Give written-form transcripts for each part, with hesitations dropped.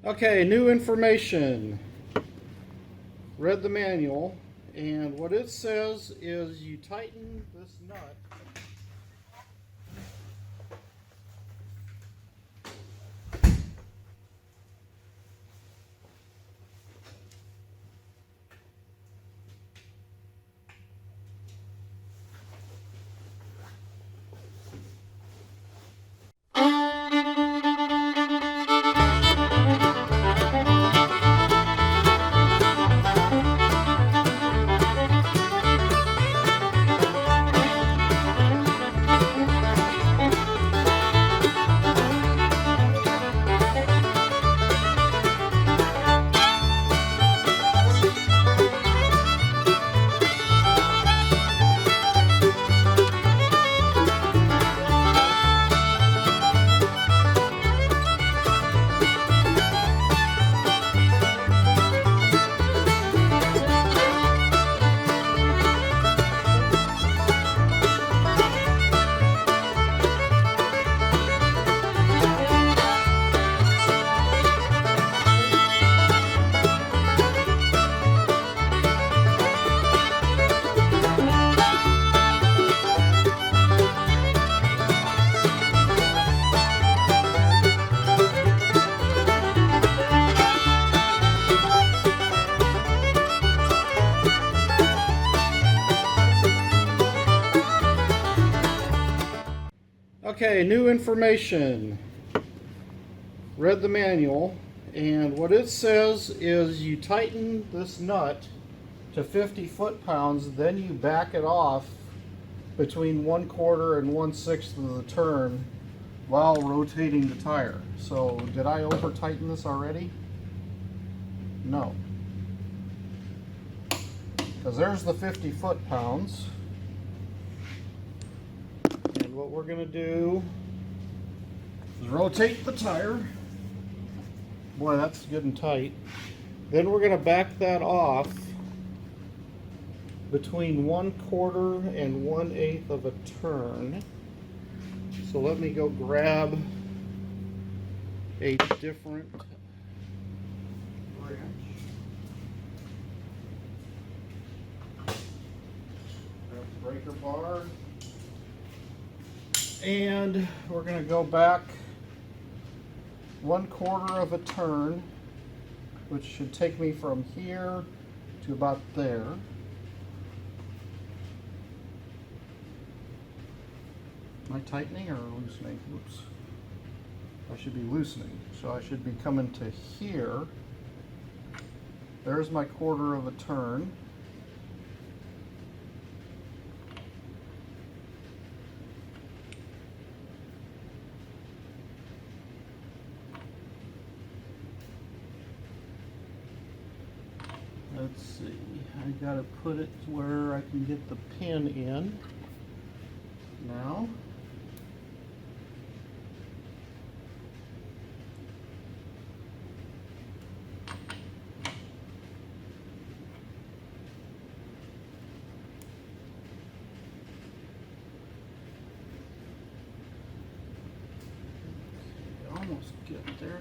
Okay, new information. Read the manual, and what it says is you tighten this nut. Okay, new information. Read the manual, and what it says is you tighten this nut to 50 foot-pounds, then you back it off between 1/4 and 1/6 of the turn while rotating the tire. So did I over tighten this already? No. Because there's the 50 foot-pounds. And what we're going to do is rotate the tire. Boy, that's good and tight. Then we're going to back that off between 1/4 and 1/8 of a turn. So let me go grab a different wrench. Grab the breaker bar. And we're going to go back 1/4 of a turn, which should take me from here to about there. Am I tightening or loosening? Oops. I should be loosening. So I should be coming to here. There's my 1/4 of a turn. Let's see, I gotta put it where I can get the pin in. Now, okay, almost get there.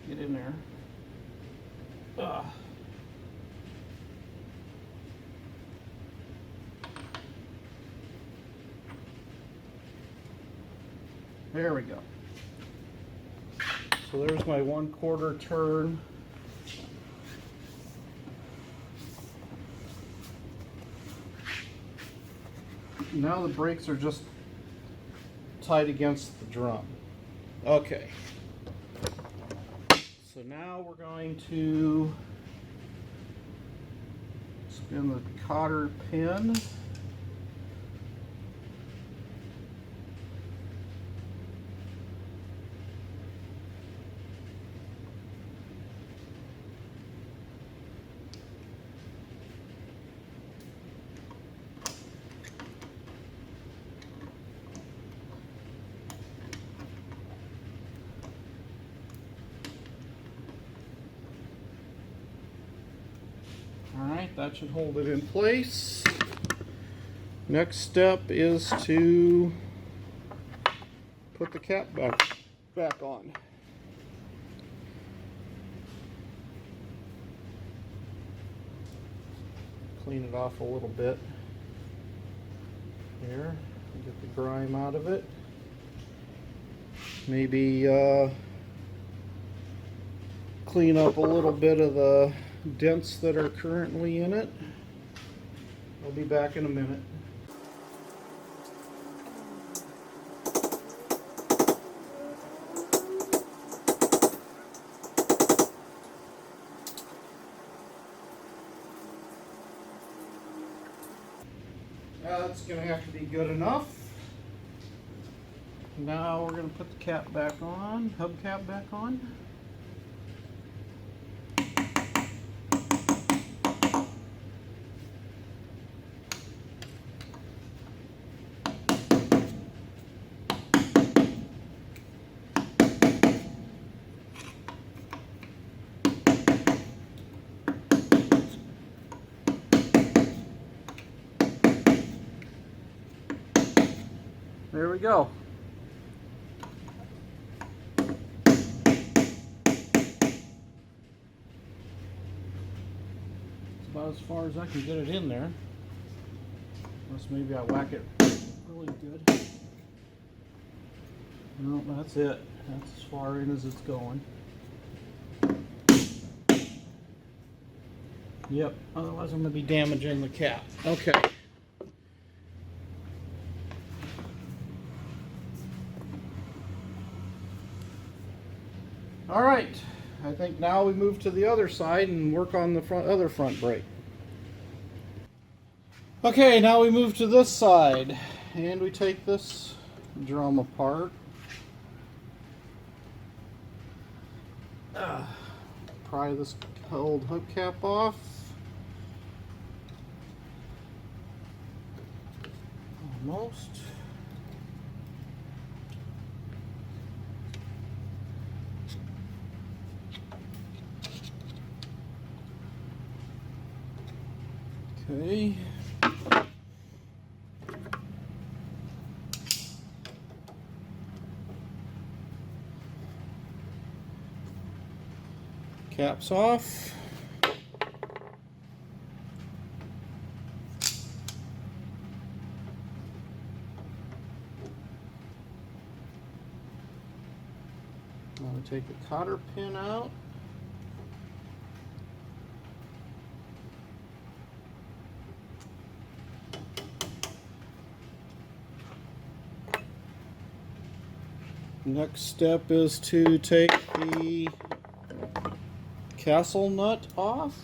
Get in there. There we go. So there's my 1/4 turn. Now the brakes are just tight against the drum. Okay. So now we're going to spin the cotter pin. Alright, that should hold it in place. Next step is to put the cap back on. Clean it off a little bit here, get the grime out of it. Maybe clean up a little bit of the dents that are currently in it. I'll be back in a minute. That's going to have to be good enough. Now we're going to put the cap back on, hubcap back on. There we go. It's about as far as I can get it in there. Unless maybe I whack it really good. No, that's it. That's as far in as it's going. Yep, otherwise I'm going to be damaging the cap. Okay. All right, I think now we move to the other side and work on the other front brake. Okay, now we move to this side and we take this drum apart. Pry this old hubcap off. Almost. Okay. Caps off. Now we take the cotter pin out. Next step is to take the castle nut off.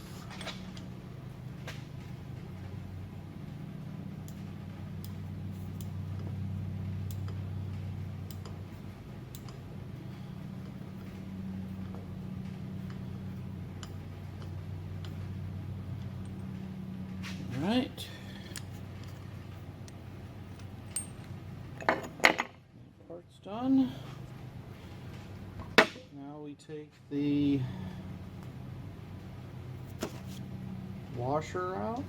All right. Part's done. Now we take the washer out.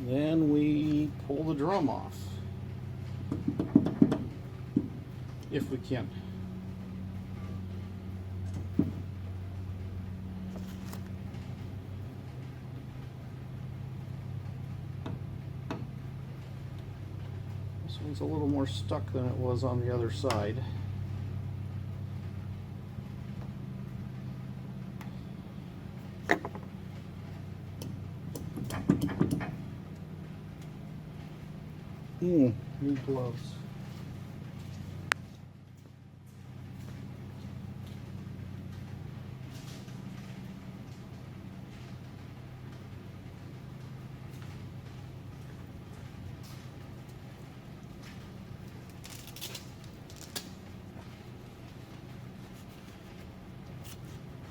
Then we pull the drum off, if we can. This one's a little more stuck than it was on the other side. New gloves.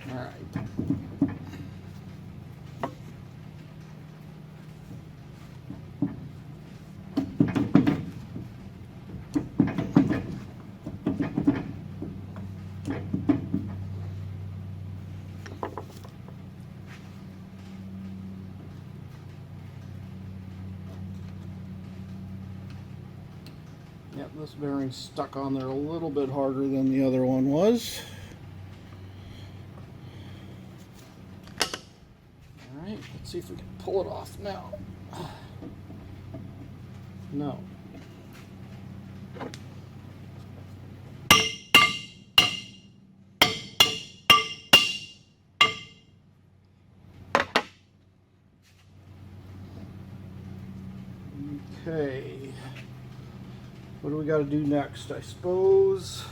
All right. Yep, this bearing's stuck on there a little bit harder than the other one was. Alright, let's see if we can pull it off now. No. Okay. What do we got to do next? I suppose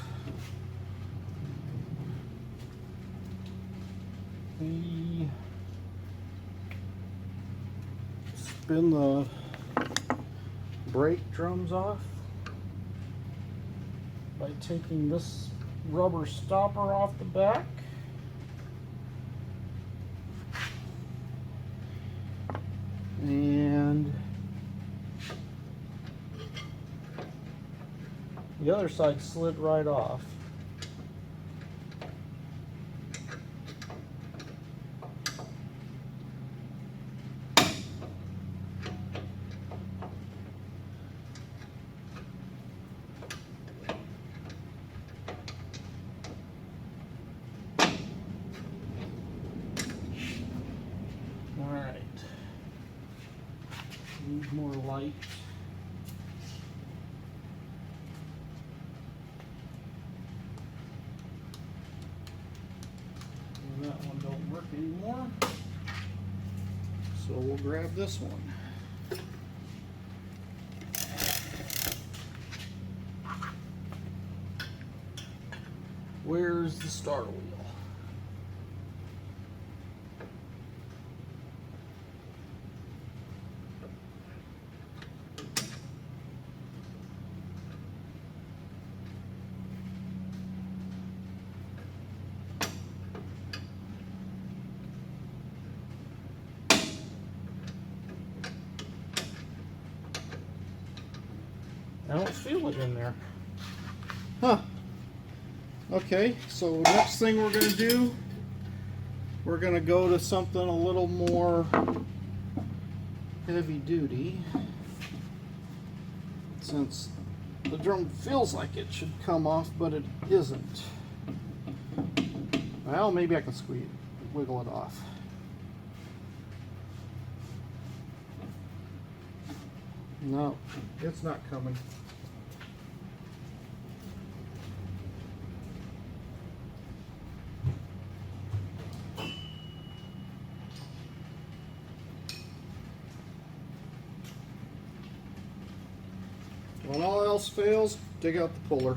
we spin the brake drums off by taking this rubber stopper off the back. And the other side slid right off. All right. Need more light. That one don't work anymore, so we'll grab this one. Where's the start wheel? I don't feel it in there. Huh. Okay, so next thing we're going to do, we're going to go to something a little more heavy duty. Since the drum feels like it should come off, but it isn't. Well, maybe I can wiggle it off. No, it's not coming. When all else fails, dig out the puller.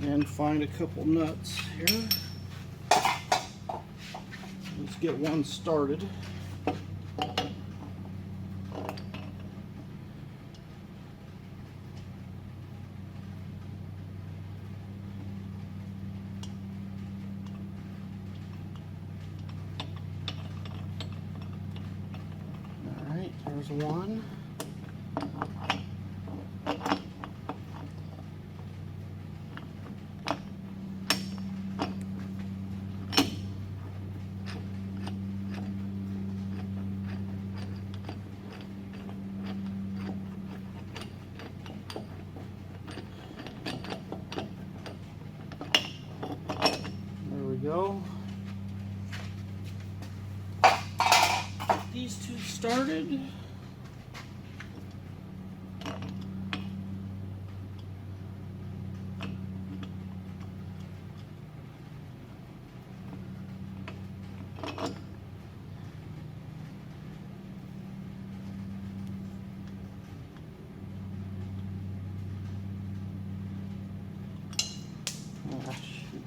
And find a couple nuts here. Let's get one started. All right, there's one. Go. These two started. Ah, shoot.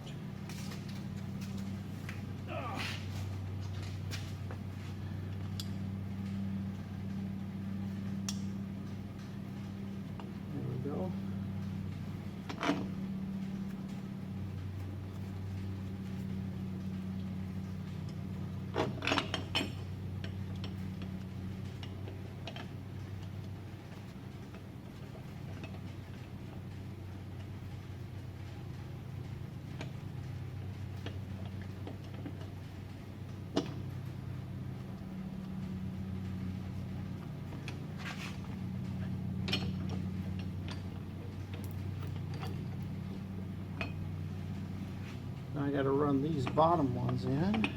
Now I got to run these bottom ones in.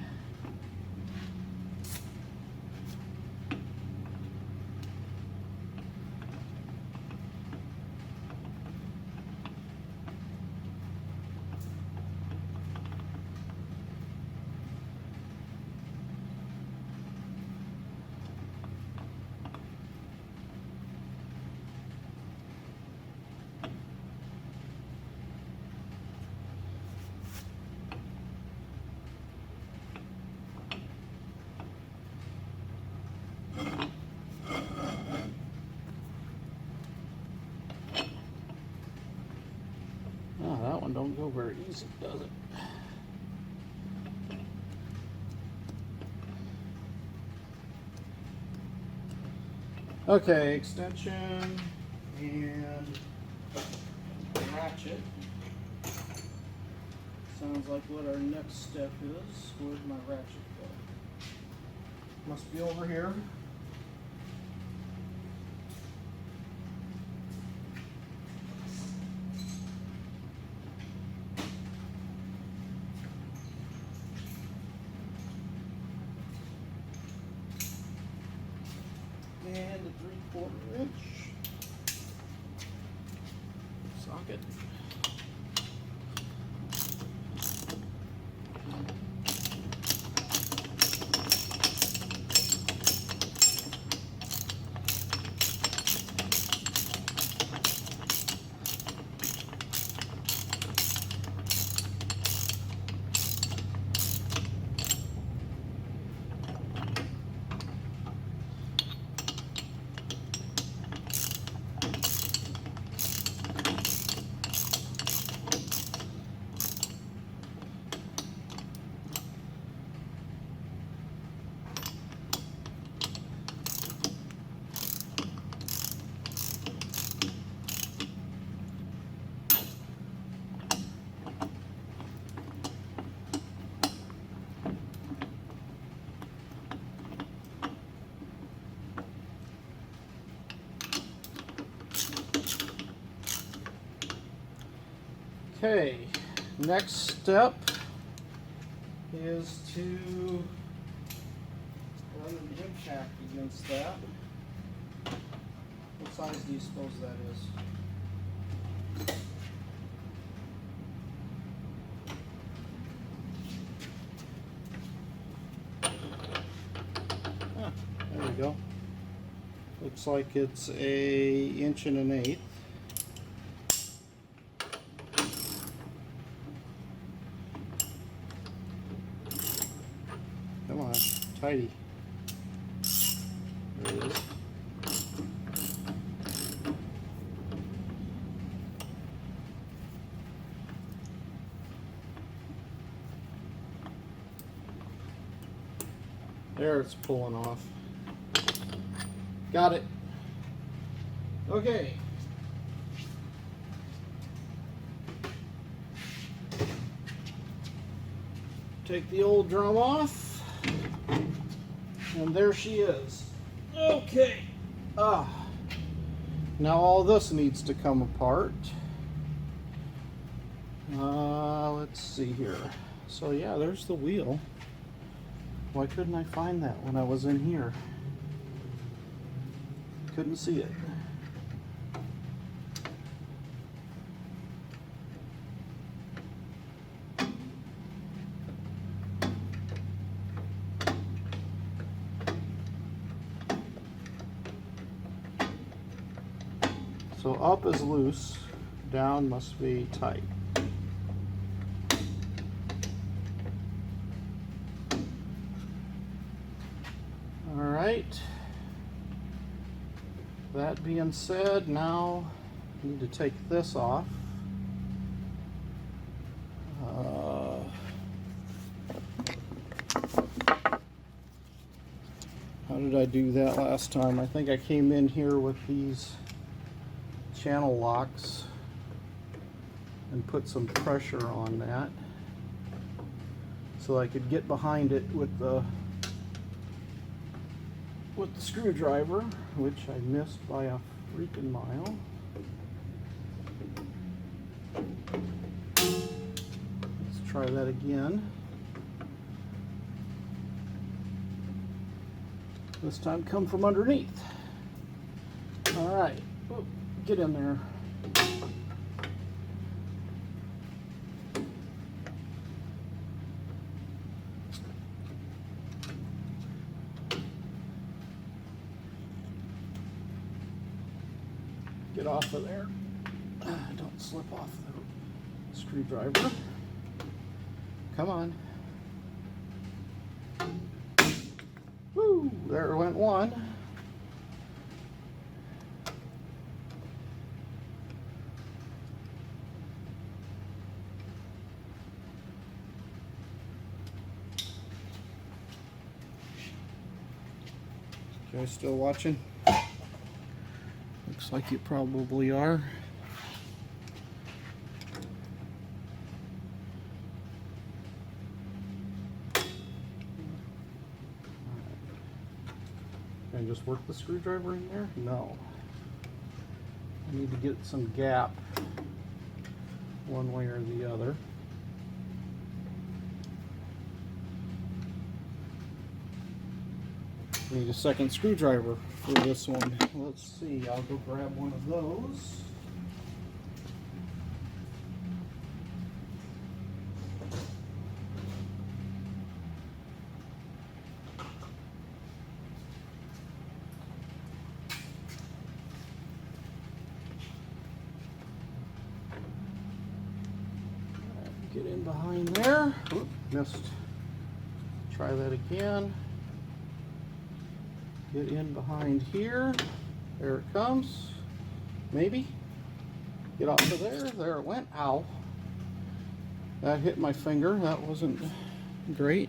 Oh, that one don't go very easy, does it? Okay, extension and ratchet. Sounds like what our next step is. Where'd my ratchet go? Must be over here. And a 3/4 inch socket. Okay, next step is to run an impact against that. What size do you suppose that is? Ah, there we go. Looks like it's an 1 1/8 inch. Come on, tidy. There it is. There, it's pulling off. Got it. Okay. Take the old drum off. And there she is. Okay. Now all this needs to come apart. Let's see here. So yeah, there's the wheel. Why couldn't I find that when I was in here? Couldn't see it. So up is loose, down must be tight. All right. That being said, now I need to take this off. did I do that last time? I think I came in here with these channel locks and put some pressure on that so I could get behind it with the screwdriver, which I missed by a freaking mile. Let's try that again. This time come from underneath. All right, get in there. Get off of there. Don't slip off the screwdriver. Come on. Woo! There went one. You guys still watching? Looks like you probably are. Can I just work the screwdriver in there? No. I need to get some gap one way or the other. Need a second screwdriver for this one. Let's see, I'll go grab one of those. Get in behind there. Oop, missed. Try that again. Get in behind here. There it comes. Maybe. Get off of there. There it went. Ow. That hit my finger. That wasn't great.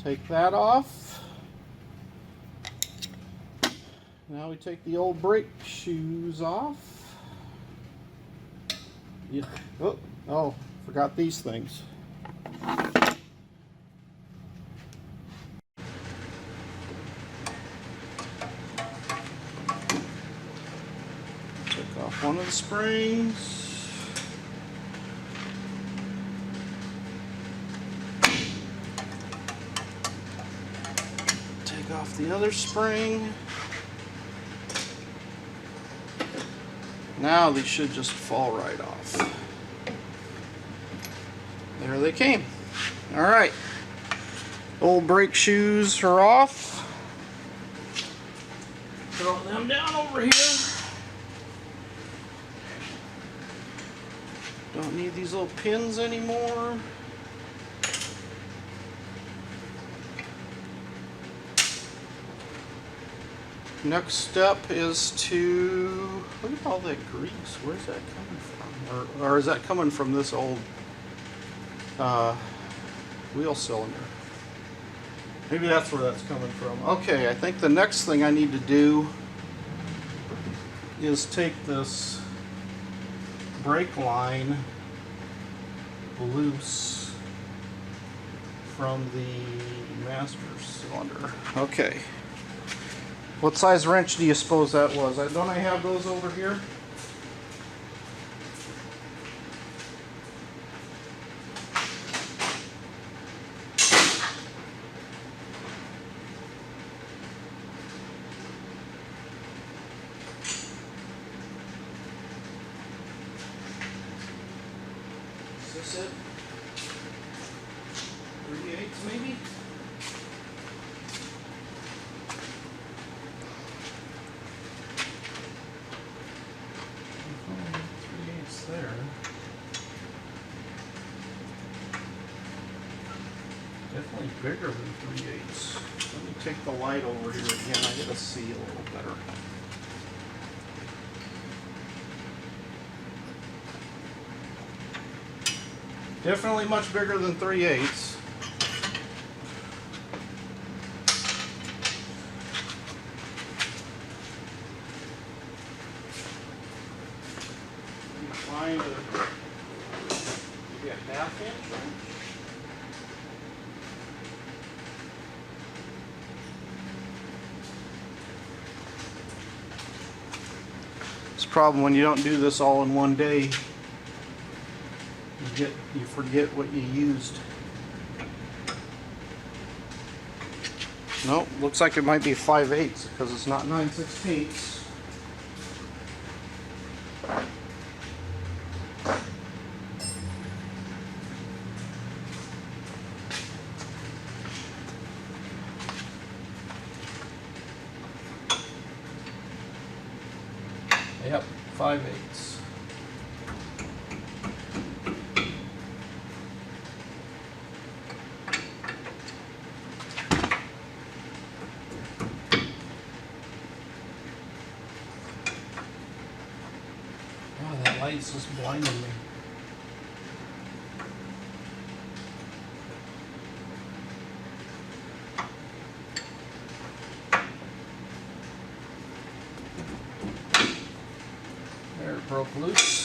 Take that off. Now we take the old brake shoes off. Yeah. Oh, forgot these things. Off one of the springs. Take off the other spring. Now these should just fall right off. There they came. All right. Old brake shoes are off. Throw them down over here. Don't need these little pins anymore. Next step is to look at all that grease. Where's that coming from? Or is that coming from this old wheel cylinder? Maybe that's where that's coming from. Okay, I think the next thing I need to do is take this brake line loose from the master cylinder. Okay. What size wrench do you suppose that was? Don't I have those over here? Is this it? 3/8 maybe? There. Definitely bigger than 3/8. Let me take the light over here again. I gotta see a little better. Definitely much bigger than 3/8. find maybe a ½ inch. It's a problem when you don't do this all in one day. You forget what you used. Nope, looks like it might be 5/8 because it's not 9/16. Yep, 5/8. Oh, that light's just blinding me. There, it broke loose.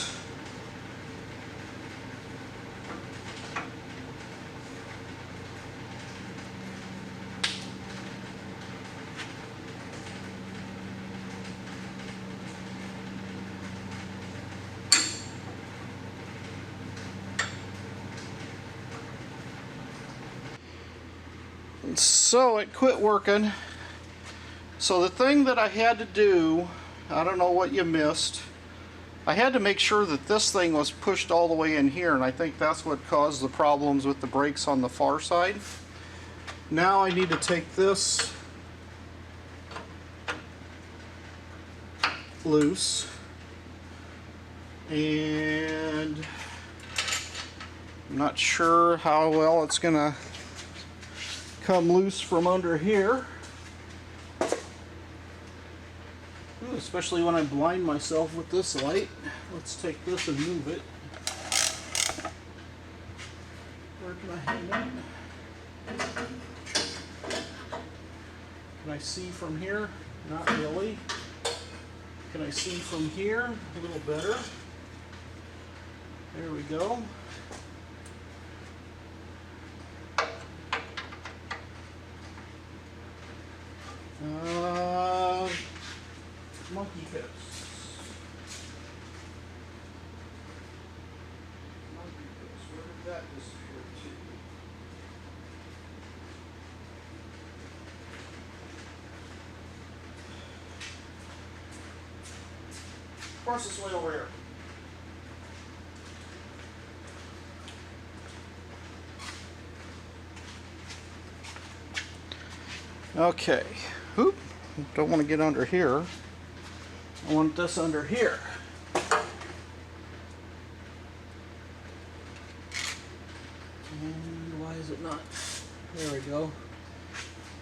So it quit working. So the thing that I had to do, I don't know what you missed. I had to make sure that this thing was pushed all the way in here, and I think that's what caused the problems with the brakes on the far side. Now I need to take this loose, and I'm not sure how well it's gonna come loose from under here. Ooh, especially when I blind myself with this light. Let's take this and move it. Where can I hang it? Can I see from here? Not really. Can I see from here? A little better. There we go. Monkey pips. Monkey pips. Where did that disappear to? Of course, it's way over here. Okay. Oop. Don't want to get under here. I want this under here. And why is it not? There we go.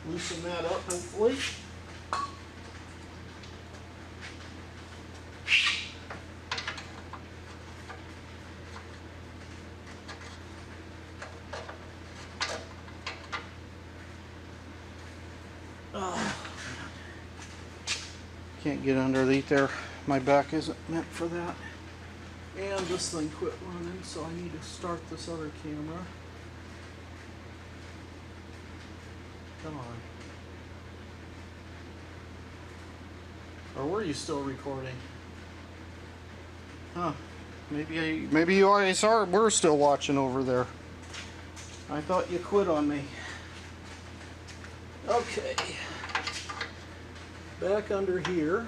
Loosen that up, hopefully. Can't get underneath there. My back isn't meant for that. And this thing quit running, so I need to start this other camera. Come on. Or were you still recording? Huh. Maybe you guys were still watching over there. I thought you quit on me. Okay. Back under here.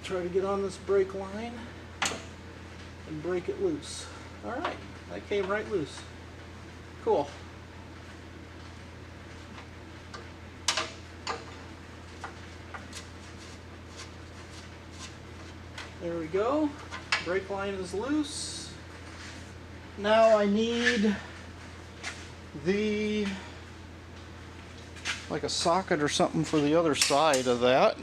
Try to get on this brake line and break it loose. Alright, that came right loose. Cool. There we go. Brake line is loose. Now I need like a socket or something for the other side of that.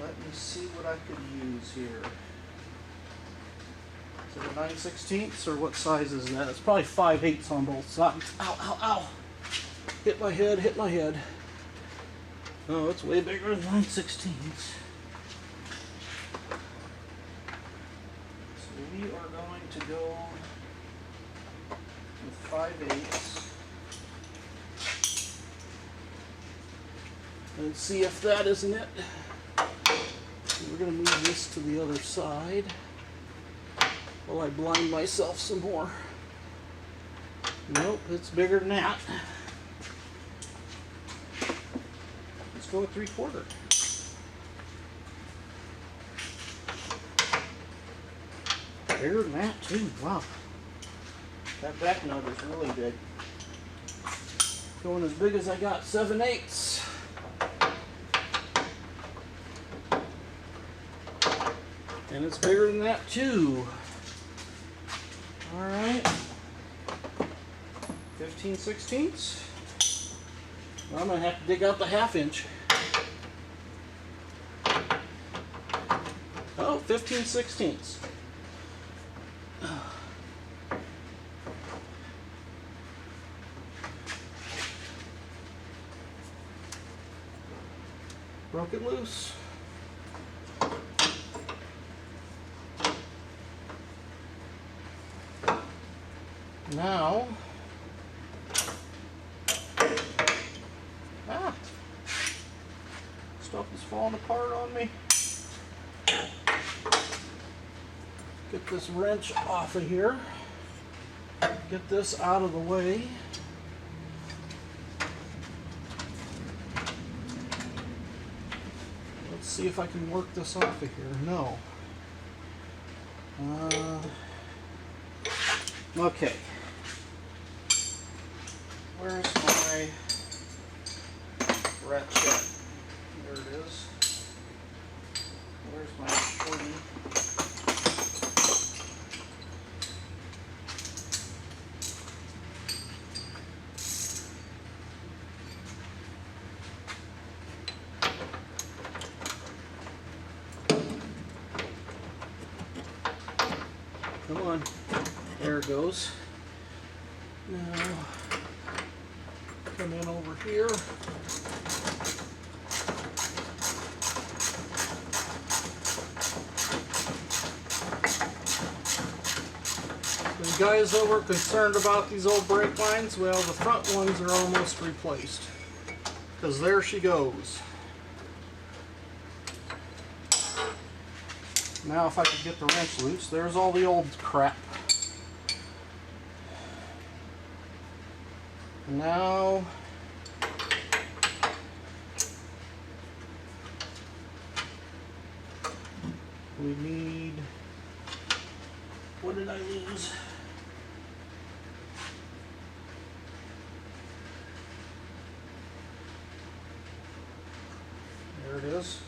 Let me see what I could use here. So the 9/16 or what size is that? It's probably 5/8 on both sides. Ow, ow, ow. Hit my head, hit my head. Oh, it's way bigger than 9/16. So we are going to go with 5/8. And see if that isn't it. We're going to move this to the other side while I blind myself some more. Nope, it's bigger than that. Let's go with 3/4. Bigger than that too. Wow. That back nut is really big. Going as big as I got, 7/8. And it's bigger than that too. All right. 15/16. Well, I'm gonna have to dig out the 1/2 inch. Oh, 15/16. Broke it loose. Now, stuff is falling apart on me. Get this wrench off of here. Get this out of the way. Let's see if I can work this off of here. No. Okay. Where's my ratchet? There it is. Where's my shorty? Come on. There it goes. Now, come in over here. The guys that were concerned about these old brake lines, well, the front ones are almost replaced. Because there she goes. Now if I could get the wrench loose, there's all the old crap. Now we need, what did I lose? There it is.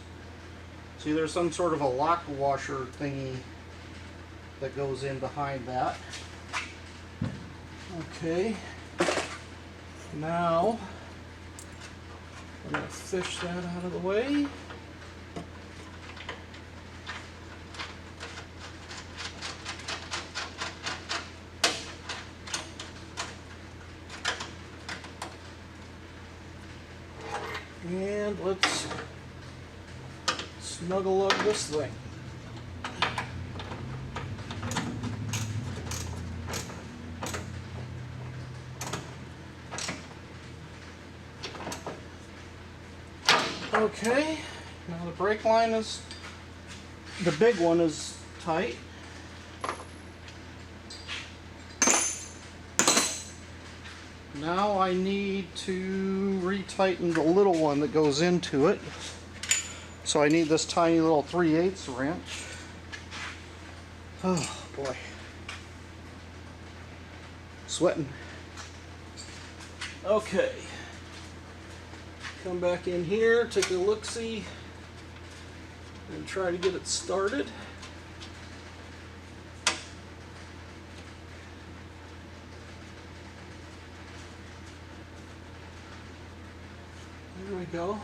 See, there's some sort of a lock washer thingy that goes in behind that. Okay. Now, I'm going to fish that out of the way. And let's snuggle up this thing. Okay, now the brake line is, the big one is tight. Now I need to retighten the little one that goes into it. So I need this tiny little 3/8 wrench. Oh boy. Sweating. Okay. Come back in here, take a look-see, and try to get it started. There we go.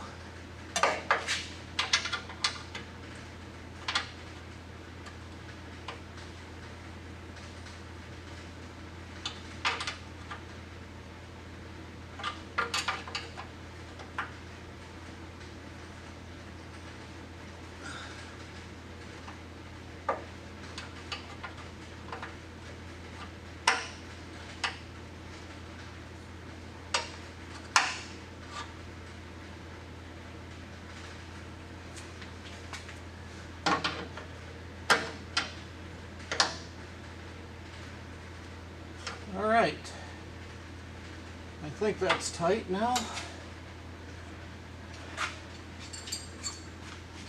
All right. I think that's tight now.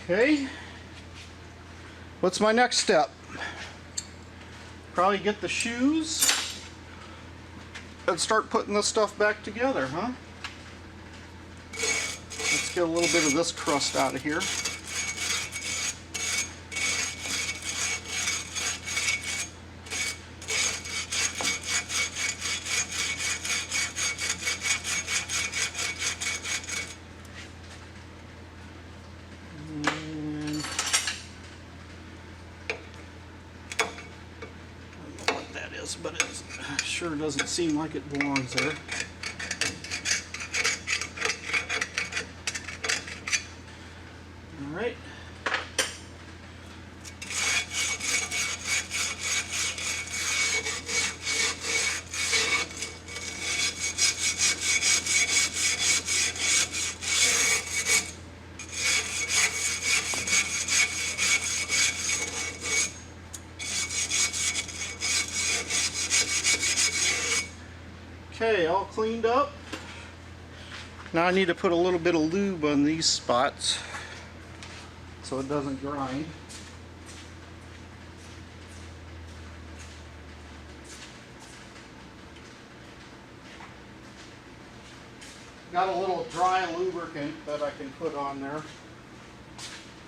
Okay. What's my next step? Probably get the shoes and start putting this stuff back together, huh? Let's get a little bit of this crust out of here. But it sure doesn't seem like it belongs there. All right. Okay, all cleaned up. Now I need to put a little bit of lube on these spots so it doesn't grind. Got a little dry lubricant that I can put on there.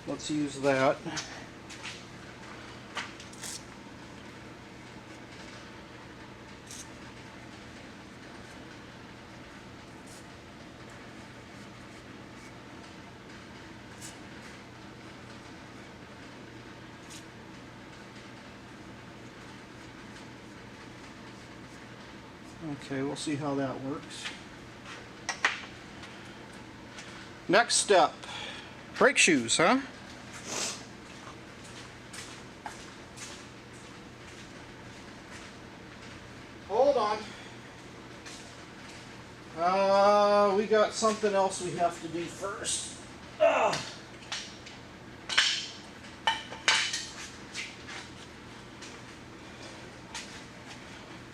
Let's use that. Okay, we'll see how that works. Next step, brake shoes, huh? Hold on. We got something else we have to do first.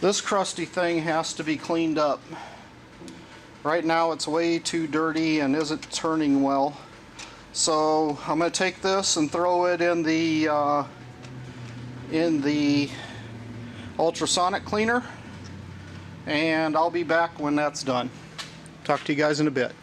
This crusty thing has to be cleaned up. Right now it's way too dirty and isn't turning well. So I'm going to take this and throw it in the ultrasonic cleaner, and I'll be back when that's done. Talk to you guys in a bit.